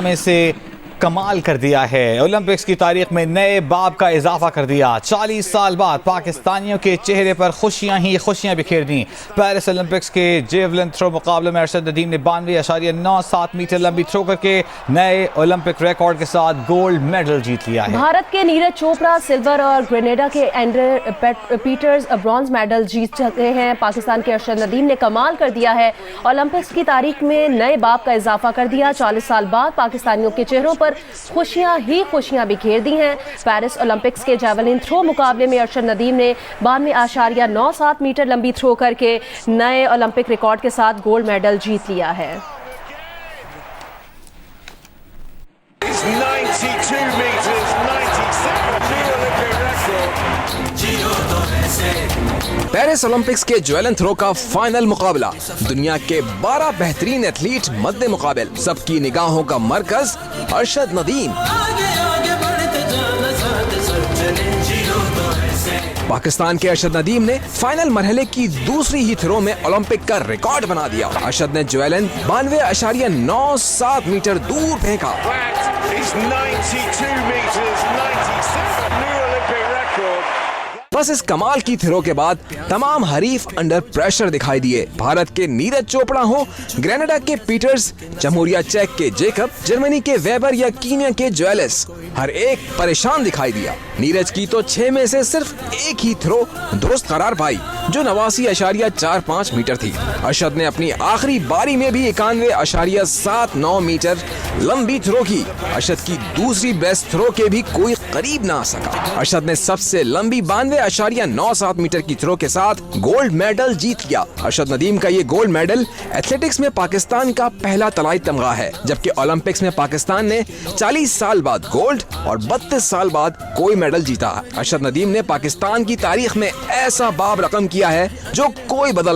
में से कमाल कर दिया है। ओलंपिक्स की तारीख में नए बाब का इजाफा कर दिया। 40 साल बाद पाकिस्तानियों के चेहरे पर खुशियां ही खुशियां बिखेर दी। पेरिस ओलंपिक्स के जेवलिन थ्रो मुकाबले में अरशद नदीम ने 92.97 मीटर लंबी थ्रो करके नए ओलंपिक रिकॉर्ड के साथ गोल्ड मेडल जीत लिया है। भारत के नीरज चोपड़ा सिल्वर और ग्रेनेडा के एंड्रे पीटर्स ब्रॉन्ज मेडल जीत चुके हैं। पाकिस्तान के अरशद नदीम ने कमाल कर दिया है। ओलंपिक्स की तारीख में नए बाब का इजाफा कर दिया। 40 साल बाद पाकिस्तानियों के चेहरों पर खुशियां ही खुशियां बिखेर दी हैं। पेरिस ओलंपिक्स के जेवलिन थ्रो मुकाबले में अरशद नदीम ने 92.97 मीटर लंबी थ्रो करके नए ओलंपिक रिकॉर्ड के साथ गोल्ड मेडल जीत लिया है। 92 meters, 97, new Olympic record. Paris Olympics के जेवलिन थ्रो का फाइनल मुकाबला। दुनिया के 12 बेहतरीन एथलीट मद्दे मुकाबिल, सबकी निगाहों का मरकज अरशद नदीम। पाकिस्तान के अरशद नदीम ने फाइनल मरहले की दूसरी ही थ्रो में ओलंपिक का रिकॉर्ड बना दिया। अरशद ने जेवलिन 92.97 मीटर दूर फेंका। That is 92 meters, 97, new Olympic record. बस इस कमाल की थ्रो के बाद तमाम हरीफ अंडर प्रेशर दिखाई दिए। भारत के नीरज चोपड़ा हो, ग्रेनेडा के पीटर्स, जमहूरिया चेक के जेकब, जर्मनी के वेबर या कीनिया के ज्वेलिस, हर एक परेशान दिखाई दिया। नीरज की तो 6 में से सिर्फ एक ही थ्रो दुरुस्त करार पाई, जो 89.45 मीटर थी। अरशद ने अपनी आखिरी बारी में भी 91.79 मीटर लंबी थ्रो की। अरशद की दूसरी बेस्ट थ्रो के भी कोई करीब ना आ सका। अरशद ने सबसे लंबी 92.97 मीटर की थ्रो के साथ गोल्ड मेडल जीत लिया। अरशद नदीम का ये गोल्ड मेडल एथलेटिक्स में पाकिस्तान का पहला तलाई तमगा है, जबकि ओलंपिक्स में पाकिस्तान ने 40 साल बाद गोल्ड और 32 साल बाद कोई मेडल जीता। अरशद नदीम ने पाकिस्तान की तारीख में ऐसा बाब रकम किया है जो कोई बदल